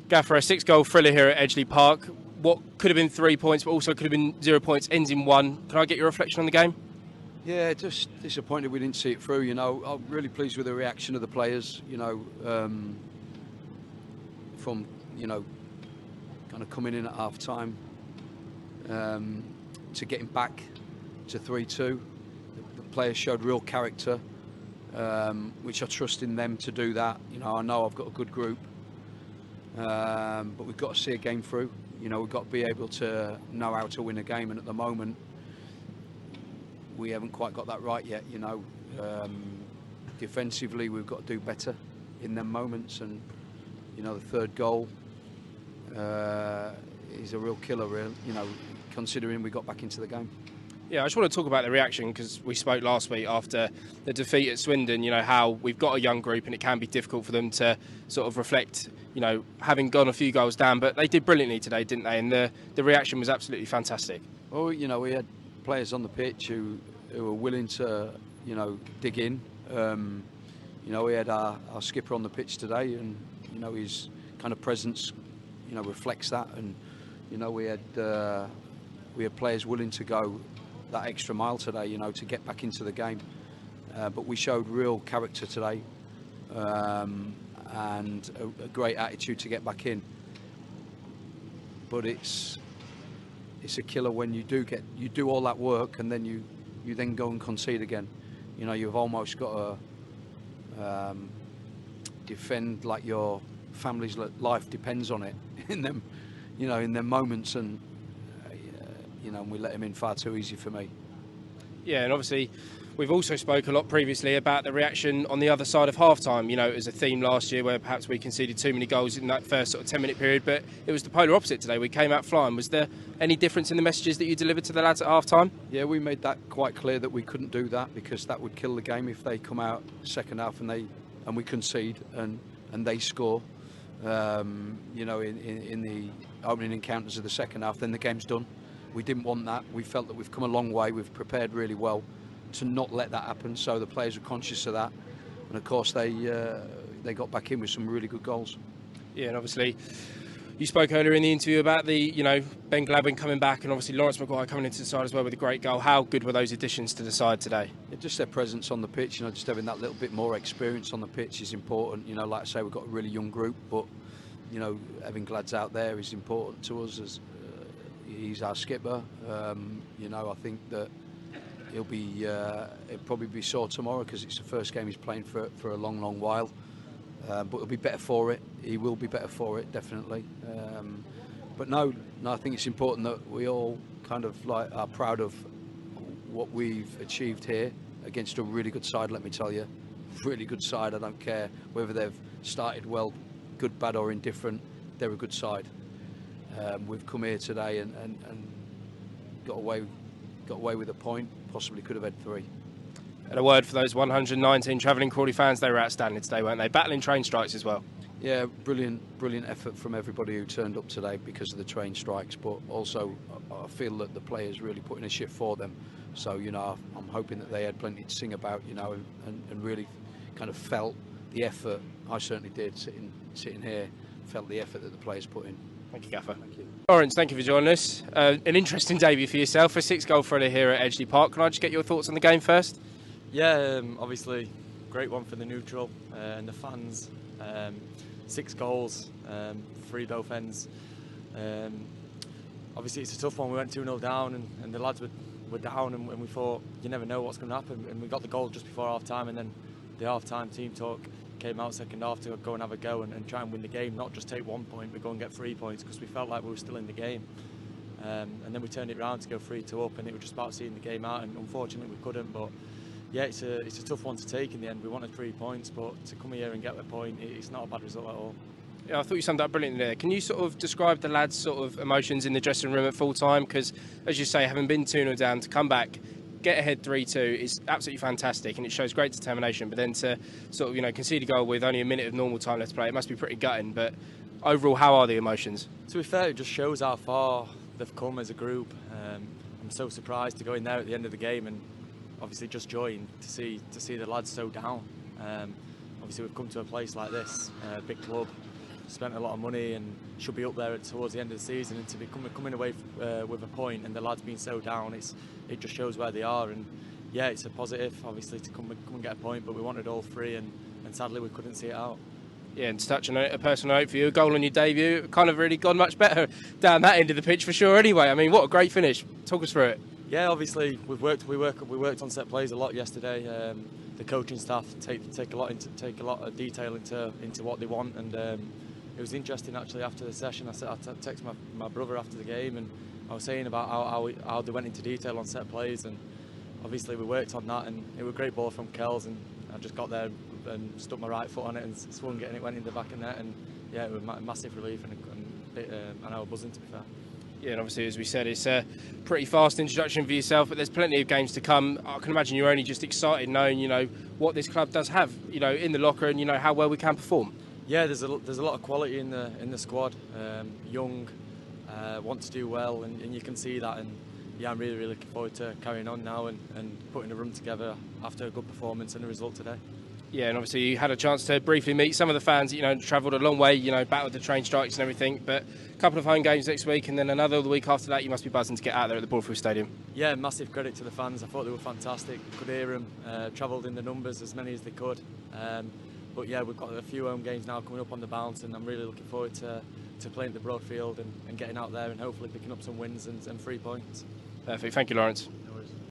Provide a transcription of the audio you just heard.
Gaffer, a 6-goal thriller here at Edgeley Park. What could have been 3 points, but also could have been 0 points, ends in 1. Can I get your reflection on the game? Yeah, just disappointed we didn't see it through. I'm really pleased with the reaction of the players. From kind of coming in at half time to getting back to 3-2. The players showed real character, which I trust in them to do that. I know I've got a good group, but we've got to see a game through. We've got to be able to know how to win a game, and at the moment we haven't quite got that right yet. Defensively we've got to do better in them moments, and the third goal is a real killer, really, considering we got back into the game. Yeah, I just want to talk about the reaction, because we spoke last week after the defeat at Swindon, how we've got a young group and it can be difficult for them to sort of reflect, having gone a few goals down, but they did brilliantly today, didn't they? And the reaction was absolutely fantastic. Well, we had players on the pitch who were willing to, dig in. We had our skipper on the pitch today, and, his kind of presence, reflects that. And, we had players willing to go that extra mile today, to get back into the game. But we showed real character today, and a great attitude to get back in. But it's a killer when you do all that work and then you then go and concede again. You've almost got to defend like your family's life depends on it in them, in them moments, and we let him in far too easy for me. Yeah, and obviously we've also spoke a lot previously about the reaction on the other side of half-time. It was a theme last year where perhaps we conceded too many goals in that first sort of 10-minute period, but it was the polar opposite today. We came out flying. Was there any difference in the messages that you delivered to the lads at half-time? Yeah, we made that quite clear that we couldn't do that, because that would kill the game if they come out second half and we concede and they score. In the opening encounters of the second half, then the game's done. We didn't want that. We felt that we've come a long way. We've prepared really well to not let that happen. So the players were conscious of that, and of course they got back in with some really good goals. Yeah, and obviously you spoke earlier in the interview about the Ben Gladwin coming back, and obviously Laurence Maguire coming into the side as well with a great goal. How good were those additions to the side today? Yeah, just their presence on the pitch. Just having that little bit more experience on the pitch is important. Like I say, we've got a really young group, but having Glads out there is important to us, as he's our skipper. I think that he'll probably be sore tomorrow, because it's the first game he's playing for a long while. But he'll be better for it. He will be better for it, definitely. But no, I think it's important that we all kind of are proud of what we've achieved here against a really good side. Let me tell you, really good side. I don't care whether they've started well, good, bad, or indifferent. They're a good side. We've come here today and got away with a point. Possibly could have had 3. And a word for those 119 travelling Crawley fans. They were outstanding today, weren't they? Battling train strikes as well. Yeah, brilliant effort from everybody who turned up today because of the train strikes. But also, I feel that the players really put in a shift for them. So I'm hoping that they had plenty to sing about, and really kind of felt the effort. I certainly did, sitting here, felt the effort that the players put in. Thank you, Gaffer. Thank you. Laurence, thank you for joining us. An interesting debut for yourself, a 6-goal thriller here at Edgeley Park. Can I just get your thoughts on the game first? Yeah, obviously, great one for the neutral and the fans. 6 goals, 3 both ends. Obviously, it's a tough one. We went 2-0 down, and the lads were down, and we thought, you never know what's going to happen. And we got the goal just before half-time, and then the half-time team talk came out second half to go and have a go and try and win the game, not just take 1 point, but go and get 3 points, because we felt like we were still in the game. And then we turned it around to go 3-2 up, and it was just about seeing the game out, and unfortunately we couldn't. But yeah, it's a tough one to take in the end. We wanted 3 points, but to come here and get a point, it's not a bad result at all. Yeah, I thought you summed up brilliantly there. Can you sort of describe the lads' sort of emotions in the dressing room at full time? Because, as you say, having been 2-0 down, to come back, get ahead 3-2 is absolutely fantastic, and it shows great determination. But then to sort of, concede a goal with only a minute of normal time left to play, it must be pretty gutting. But overall, how are the emotions? To be fair, it just shows how far they've come as a group. I'm so surprised to go in there at the end of the game, and obviously just joy to see the lads so down. Obviously we've come to a place like this, big club, spent a lot of money and should be up there towards the end of the season, and to be coming away with a point, and the lads being so down, it just shows where they are. And yeah, it's a positive, obviously, to come and get a point, but we wanted all three, and sadly we couldn't see it out. Yeah, and to touch on a personal note for you, a goal on your debut, kind of really gone much better down that end of the pitch for sure. Anyway, I mean, what a great finish. Talk us through it. Yeah, obviously we worked on set plays a lot yesterday. The coaching staff take a lot of detail into what they want, and it was interesting actually after the session. I texted my brother after the game, and I was saying about how they went into detail on set plays, and obviously we worked on that, and it was a great ball from Kells, and I just got there and stuck my right foot on it and swung it, and it went in the back of the net, and yeah, it was a massive relief, and I was buzzing, to be fair. Yeah, and obviously, as we said, it's a pretty fast introduction for yourself, but there's plenty of games to come. I can imagine you're only just excited knowing, what this club does have, in the locker, and how well we can perform. Yeah, there's a lot of quality in the squad. Young, want to do well, and you can see that. And yeah, I'm really looking forward to carrying on now and putting a run together after a good performance and a result today. Yeah, and obviously you had a chance to briefly meet some of the fans. Travelled a long way, battled the train strikes and everything. But a couple of home games next week, and then another the week after that. You must be buzzing to get out there at the Broadfield Stadium. Yeah, massive credit to the fans. I thought they were fantastic. Could hear them. Travelled in the numbers, as many as they could. But yeah, we've got a few home games now coming up on the bounce, and I'm really looking forward to playing at the Broadfield and getting out there and hopefully picking up some wins and 3 points. Perfect. Thank you, Laurence.